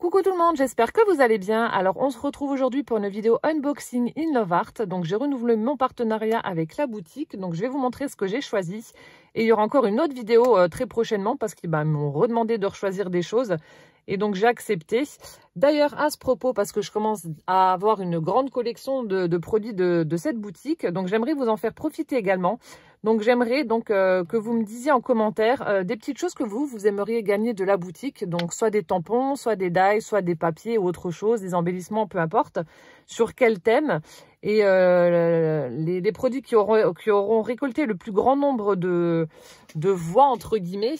Coucou tout le monde, j'espère que vous allez bien. Alors on se retrouve aujourd'hui pour une vidéo unboxing in Love Art. Donc j'ai renouvelé mon partenariat avec la boutique. Donc je vais vous montrer ce que j'ai choisi. Et il y aura encore une autre vidéo très prochainement parce qu'ils m'ont redemandé de choisir des choses. Et donc j'ai accepté. D'ailleurs à ce propos, parce que je commence à avoir une grande collection de produits de cette boutique. Donc j'aimerais vous en faire profiter également. Donc j'aimerais que vous me disiez en commentaire des petites choses que vous aimeriez gagner de la boutique. Donc soit des tampons, soit des dies, soit des papiers ou autre chose, des embellissements, peu importe. Sur quel thème. Et les produits qui auront récolté le plus grand nombre de voix entre guillemets.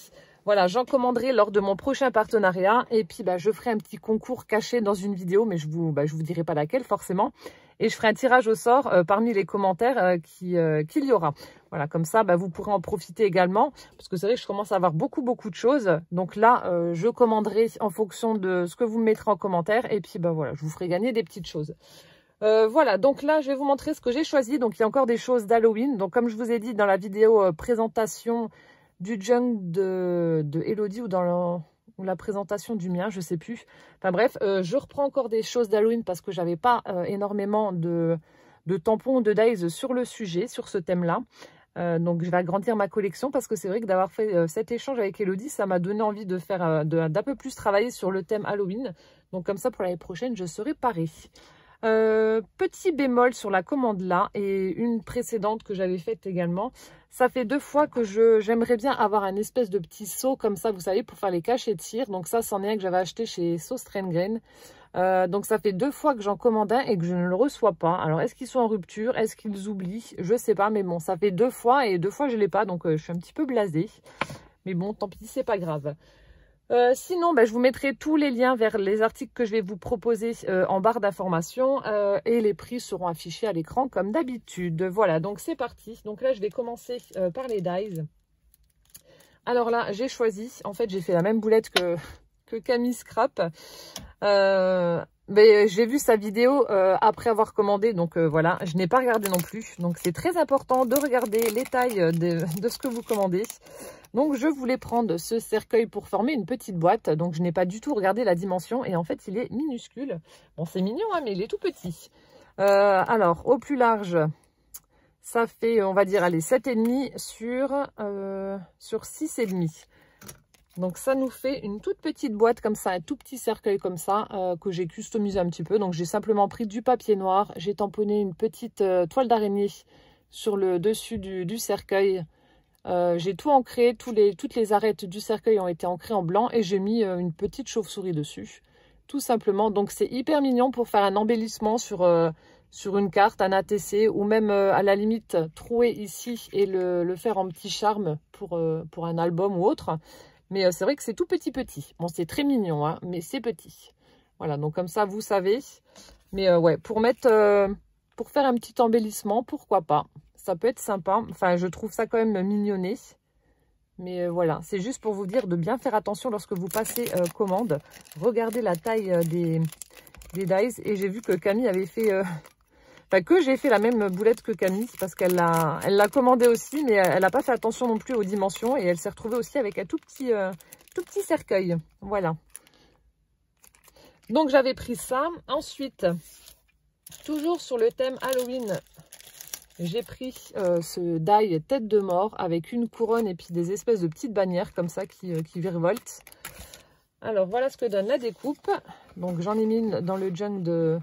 Voilà, j'en commanderai lors de mon prochain partenariat. Et puis, je ferai un petit concours caché dans une vidéo, mais je vous dirai pas laquelle forcément. Et je ferai un tirage au sort parmi les commentaires qu'il y aura. Voilà, comme ça, vous pourrez en profiter également. Parce que c'est vrai que je commence à avoir beaucoup de choses. Donc là, je commanderai en fonction de ce que vous me mettrez en commentaire. Et puis, voilà, je vous ferai gagner des petites choses. Voilà, donc là, je vais vous montrer ce que j'ai choisi. Donc, il y a encore des choses d'Halloween. Donc, comme je vous ai dit dans la vidéo présentation du junk de Elodie ou dans la présentation du mien, je sais plus. Enfin bref, je reprends encore des choses d'Halloween parce que j'avais pas énormément de tampons ou de dies sur le sujet, sur ce thème-là. Donc je vais agrandir ma collection parce que c'est vrai que d'avoir fait cet échange avec Elodie, ça m'a donné envie de faire d'un peu plus travailler sur le thème Halloween. Donc comme ça, pour l'année prochaine, je serai parée. Petit bémol sur la commande là et une précédente que j'avais faite également. Ça fait 2 fois que j'aimerais bien avoir un espèce de petit seau comme ça, vous savez, pour faire les cachets de cire. Donc ça, c'en est un que j'avais acheté chez Sauce Train Grain. Donc ça fait 2 fois que j'en commande un et que je ne le reçois pas. Alors est-ce qu'ils sont en rupture? Est-ce qu'ils oublient? Je sais pas, mais bon, ça fait 2 fois et 2 fois je l'ai pas. Donc je suis un petit peu blasée. Mais bon, tant pis, c'est pas grave. Sinon, je vous mettrai tous les liens vers les articles que je vais vous proposer en barre d'informations et les prix seront affichés à l'écran comme d'habitude. Voilà, donc c'est parti. Donc là, je vais commencer par les dies. Alors là, j'ai choisi, en fait, j'ai fait la même boulette que Camille Scrap. Mais j'ai vu sa vidéo après avoir commandé, donc voilà, je n'ai pas regardé non plus. Donc c'est très important de regarder les tailles de ce que vous commandez. Donc je voulais prendre ce cercueil pour former une petite boîte. Donc je n'ai pas du tout regardé la dimension et en fait il est minuscule. Bon, c'est mignon hein, mais il est tout petit. Alors au plus large, ça fait on va dire allez 7,5 sur 6,5. Donc ça nous fait une toute petite boîte comme ça, un tout petit cercueil comme ça que j'ai customisé un petit peu. Donc j'ai simplement pris du papier noir, j'ai tamponné une petite toile d'araignée sur le dessus du cercueil. J'ai tout ancré, toutes les arêtes du cercueil ont été ancrées en blanc et j'ai mis une petite chauve-souris dessus. Tout simplement, donc c'est hyper mignon pour faire un embellissement sur une carte, un ATC ou même à la limite trouer ici et le faire en petit charme pour un album ou autre. Mais c'est vrai que c'est tout petit. Bon, c'est très mignon, hein, mais c'est petit. Voilà, donc comme ça, vous savez. Mais ouais, pour faire un petit embellissement, pourquoi pas. Ça peut être sympa. Enfin, je trouve ça quand même mignonné. Mais voilà, c'est juste pour vous dire de bien faire attention lorsque vous passez commande. Regardez la taille des dies. Et j'ai vu que Camille avait fait... que j'ai fait la même boulette que Camille, parce qu'elle l'a commandé aussi, mais elle n'a pas fait attention non plus aux dimensions, et elle s'est retrouvée aussi avec un tout petit cercueil. Voilà. Donc j'avais pris ça. Ensuite, toujours sur le thème Halloween, j'ai pris ce die tête de mort avec une couronne et puis des espèces de petites bannières comme ça qui virevoltent. Alors voilà ce que donne la découpe. Donc j'en ai mis une dans le junk de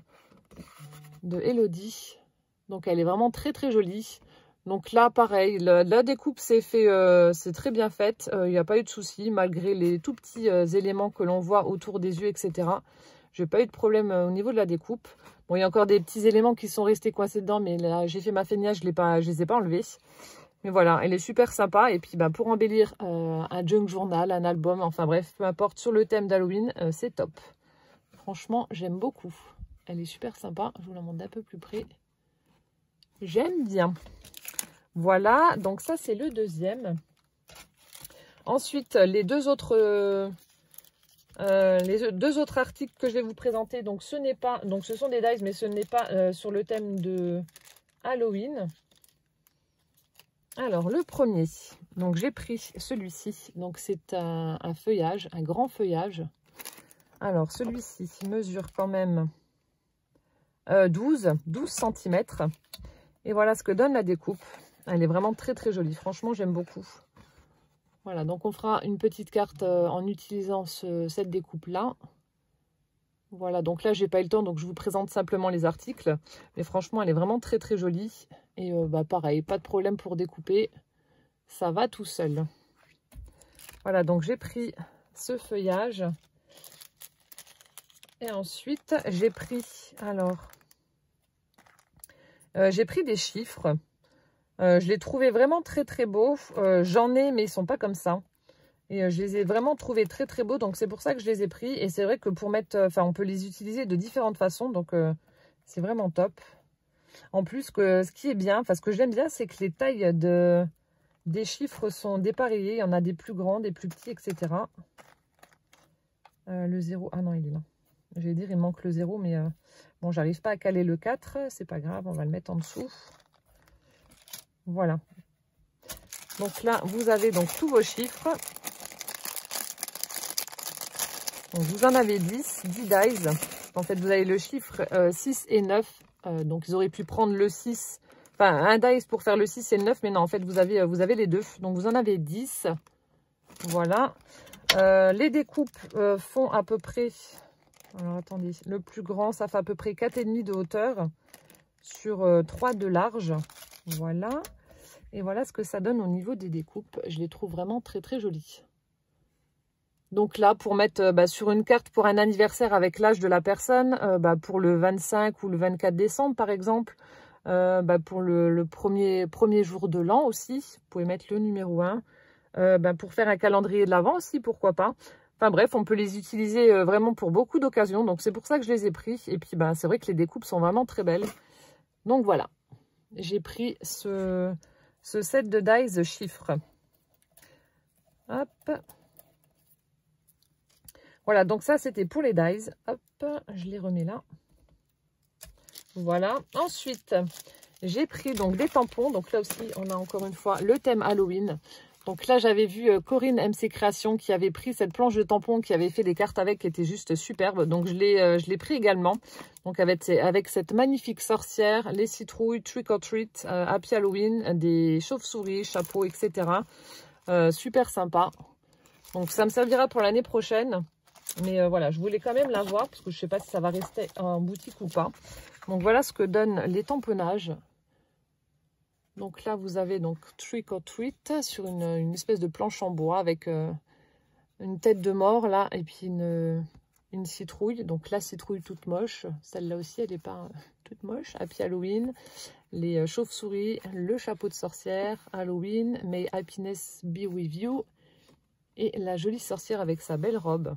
Elodie. Donc elle est vraiment très jolie. Donc là pareil, la découpe c'est très bien faite. Il n'y a pas eu de souci malgré les tout petits éléments que l'on voit autour des yeux, etc. J'ai pas eu de problème au niveau de la découpe. Bon, il y a encore des petits éléments qui sont restés coincés dedans, mais là j'ai fait ma feignasse, je les ai pas enlevés. Mais voilà, elle est super sympa. Et puis pour embellir un junk journal, un album, enfin bref, peu importe, sur le thème d'Halloween, c'est top. Franchement, j'aime beaucoup. Elle est super sympa. Je vous la montre d'un peu plus près. J'aime bien. Voilà. Donc ça, c'est le deuxième. Ensuite, les deux autres articles que je vais vous présenter. Donc, ce sont des dies, mais ce n'est pas sur le thème de Halloween. Alors, le premier. Donc, j'ai pris celui-ci. Donc, c'est un feuillage, un grand feuillage. Alors, celui-ci mesure quand même 12 cm. Et voilà ce que donne la découpe. Elle est vraiment très très jolie. Franchement, j'aime beaucoup. Voilà, donc on fera une petite carte en utilisant cette découpe-là. Voilà, donc là, j'ai pas eu le temps, donc je vous présente simplement les articles. Mais franchement, elle est vraiment très très jolie. Et pareil, pas de problème pour découper. Ça va tout seul. Voilà, donc j'ai pris ce feuillage. Et ensuite, j'ai pris, j'ai pris des chiffres. Je les trouvais vraiment très très beaux. J'en ai, mais ils sont pas comme ça. Et je les ai vraiment trouvés très très beaux. Donc c'est pour ça que je les ai pris. Et c'est vrai que pour mettre, on peut les utiliser de différentes façons. Donc c'est vraiment top. En plus, ce qui est bien, ce que j'aime bien, c'est que les tailles des chiffres sont dépareillées. Il y en a des plus grands, des plus petits, etc. Le 0, ah non, il est là. J'allais dire, il manque le 0, mais bon, j'arrive pas à caler le 4. C'est pas grave, on va le mettre en dessous. Voilà. Donc là, vous avez donc tous vos chiffres. Donc vous en avez 10 dies. En fait, vous avez le chiffre 6 et 9. Donc ils auraient pu prendre le 6. Enfin, un dice pour faire le 6 et le 9. Mais non, en fait, vous avez les deux. Donc vous en avez 10. Voilà. Les découpes font à peu près... Alors attendez, le plus grand, ça fait à peu près 4,5 de hauteur sur 3 de large. Voilà. Et voilà ce que ça donne au niveau des découpes. Je les trouve vraiment très très jolies. Donc là, pour mettre sur une carte pour un anniversaire avec l'âge de la personne, pour le 25 ou le 24 décembre par exemple, pour le premier jour de l'an aussi, vous pouvez mettre le numéro 1. Pour faire un calendrier de l'Avent aussi, pourquoi pas. Enfin bref, on peut les utiliser vraiment pour beaucoup d'occasions. Donc c'est pour ça que je les ai pris. Et puis c'est vrai que les découpes sont vraiment très belles. Donc voilà, j'ai pris ce set de dies chiffres. Hop. Voilà, donc ça c'était pour les dies. Hop, je les remets là. Voilà. Ensuite, j'ai pris donc des tampons. Donc là aussi, on a encore une fois le thème Halloween. Donc là, j'avais vu Corinne MC Création qui avait pris cette planche de tampons, qui avait fait des cartes avec, qui était juste superbe. Donc je l'ai pris également. Donc avec cette magnifique sorcière, les citrouilles, Trick or Treat, Happy Halloween, des chauves-souris, chapeaux, etc. Super sympa. Donc ça me servira pour l'année prochaine. Mais voilà, je voulais quand même la voir parce que je ne sais pas si ça va rester en boutique ou pas. Donc voilà ce que donnent les tamponnages. Donc là, vous avez donc Trick or Treat sur une espèce de planche en bois avec une tête de mort là et puis une citrouille. Donc la citrouille toute moche. Celle-là aussi, elle n'est pas toute moche. Happy Halloween, les chauves-souris, le chapeau de sorcière, Halloween, May Happiness Be With You et la jolie sorcière avec sa belle robe.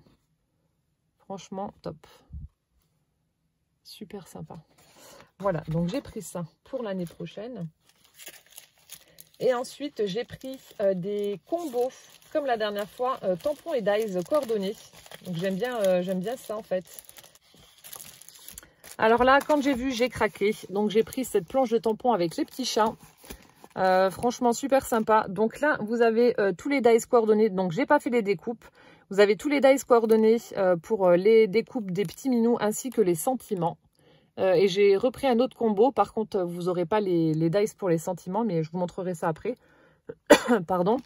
Franchement, top. Super sympa. Voilà, donc j'ai pris ça pour l'année prochaine. Et ensuite, j'ai pris des combos, comme la dernière fois, tampons et dies coordonnés. Donc j'aime bien ça en fait. Alors là, quand j'ai vu, j'ai craqué. Donc j'ai pris cette planche de tampons avec les petits chats. Franchement, super sympa. Donc là, vous avez tous les dies coordonnés. Donc j'ai pas fait les découpes. Vous avez tous les dies coordonnés pour les découpes des petits minous ainsi que les sentiments. Et j'ai repris un autre combo. Par contre, vous n'aurez pas les dice pour les sentiments, mais je vous montrerai ça après. Pardon.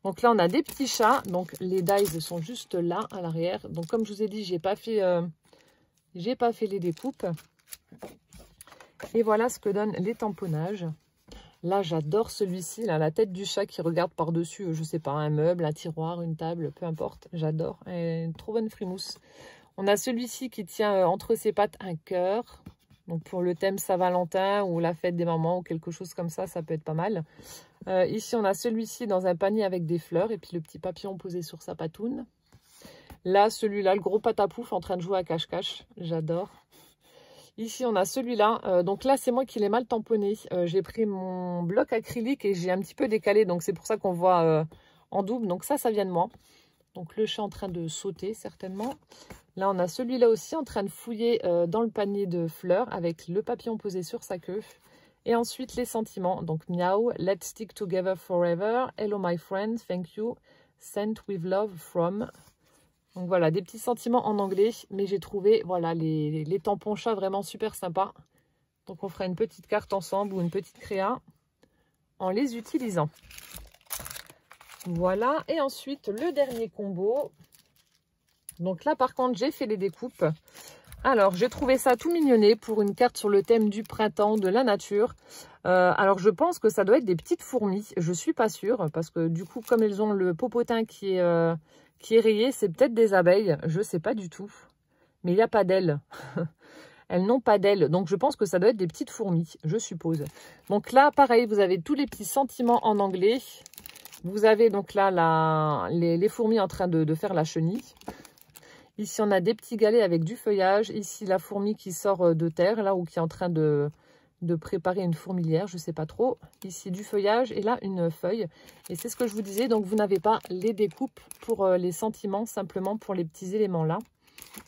Donc là, on a des petits chats. Donc les dice sont juste là, à l'arrière. Donc comme je vous ai dit, j'ai pas fait les découpes. Et voilà ce que donnent les tamponnages. Là, j'adore celui-ci, là, la tête du chat qui regarde par-dessus, je sais pas, un meuble, un tiroir, une table, peu importe. J'adore. Une trop bonne frimousse. On a celui-ci qui tient entre ses pattes un cœur. Donc pour le thème Saint-Valentin ou la fête des mamans ou quelque chose comme ça, ça peut être pas mal. Ici, on a celui-ci dans un panier avec des fleurs et puis le petit papillon posé sur sa patoune. Là, celui-là, le gros patapouf en train de jouer à cache-cache. J'adore. Ici, on a celui-là. Donc là, c'est moi qui l'ai mal tamponné. J'ai pris mon bloc acrylique et j'ai un petit peu décalé. Donc c'est pour ça qu'on voit en double. Donc ça vient de moi. Donc le chat en train de sauter certainement. Là, on a celui-là aussi en train de fouiller dans le panier de fleurs avec le papillon posé sur sa queue. Et ensuite, les sentiments. Donc, miaou, let's stick together forever. Hello, my friend, thank you. Sent with love from... Donc voilà, des petits sentiments en anglais, mais j'ai trouvé voilà les tampons chats vraiment super sympas. Donc on fera une petite carte ensemble ou une petite créa en les utilisant. Voilà, et ensuite le dernier combo. Donc là par contre j'ai fait les découpes. Alors j'ai trouvé ça tout mignonné pour une carte sur le thème du printemps, de la nature. Alors je pense que ça doit être des petites fourmis, je suis pas sûre, parce que du coup comme elles ont le popotin qui est rayé, c'est peut-être des abeilles, je sais pas du tout. Mais il n'y a pas d'ailes. Elles n'ont pas d'ailes, donc je pense que ça doit être des petites fourmis, je suppose. Donc là, pareil, vous avez tous les petits sentiments en anglais. Vous avez donc là les fourmis en train de faire la chenille. Ici, on a des petits galets avec du feuillage. Ici, la fourmi qui sort de terre, là, ou qui est en train de préparer une fourmilière, je ne sais pas trop. Ici, du feuillage et là, une feuille. Et c'est ce que je vous disais, donc vous n'avez pas les découpes pour les sentiments, simplement pour les petits éléments là.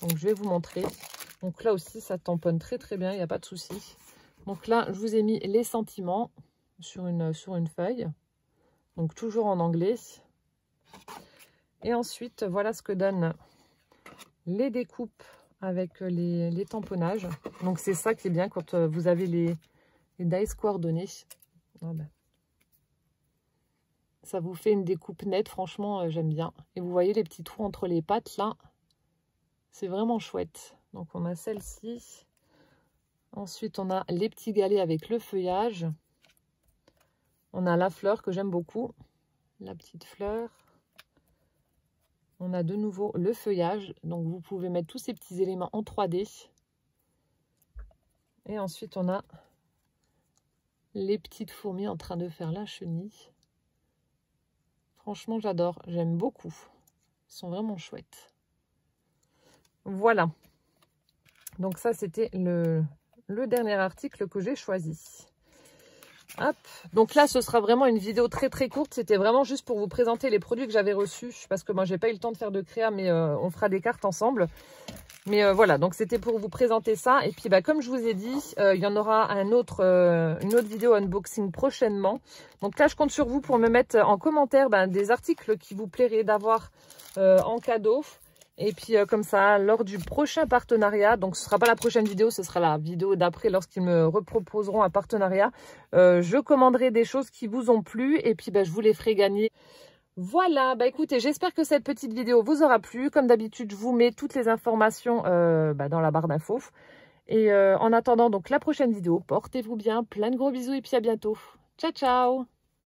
Donc, je vais vous montrer. Donc là aussi, ça tamponne très très bien, il n'y a pas de souci. Donc là, je vous ai mis les sentiments sur une feuille. Donc toujours en anglais. Et ensuite, voilà ce que donnent les découpes avec les tamponnages. Donc c'est ça qui est bien quand vous avez les dies coordonnées. Ah ben. Ça vous fait une découpe nette, franchement j'aime bien. Et vous voyez les petits trous entre les pattes là. C'est vraiment chouette. Donc on a celle-ci. Ensuite on a les petits galets avec le feuillage. On a la fleur que j'aime beaucoup. La petite fleur. On a de nouveau le feuillage. Donc vous pouvez mettre tous ces petits éléments en 3D. Et ensuite on a les petites fourmis en train de faire la chenille. Franchement j'adore. J'aime beaucoup. Ils sont vraiment chouettes. Voilà. Donc ça, c'était le dernier article que j'ai choisi. Hop. Donc là, ce sera vraiment une vidéo très très courte. C'était vraiment juste pour vous présenter les produits que j'avais reçus. Parce que moi, j'ai pas eu le temps de faire de créa, mais on fera des cartes ensemble. Mais voilà, donc c'était pour vous présenter ça. Et puis, bah, comme je vous ai dit, il y en aura une autre vidéo unboxing prochainement. Donc là, je compte sur vous pour me mettre en commentaire des articles qui vous plairaient d'avoir en cadeau. Et puis comme ça, lors du prochain partenariat, donc ce ne sera pas la prochaine vidéo, ce sera la vidéo d'après lorsqu'ils me reproposeront un partenariat. Je commanderai des choses qui vous ont plu et puis je vous les ferai gagner. Voilà, écoutez, j'espère que cette petite vidéo vous aura plu. Comme d'habitude, je vous mets toutes les informations dans la barre d'infos. Et en attendant donc la prochaine vidéo, portez-vous bien, plein de gros bisous et puis à bientôt. Ciao, ciao!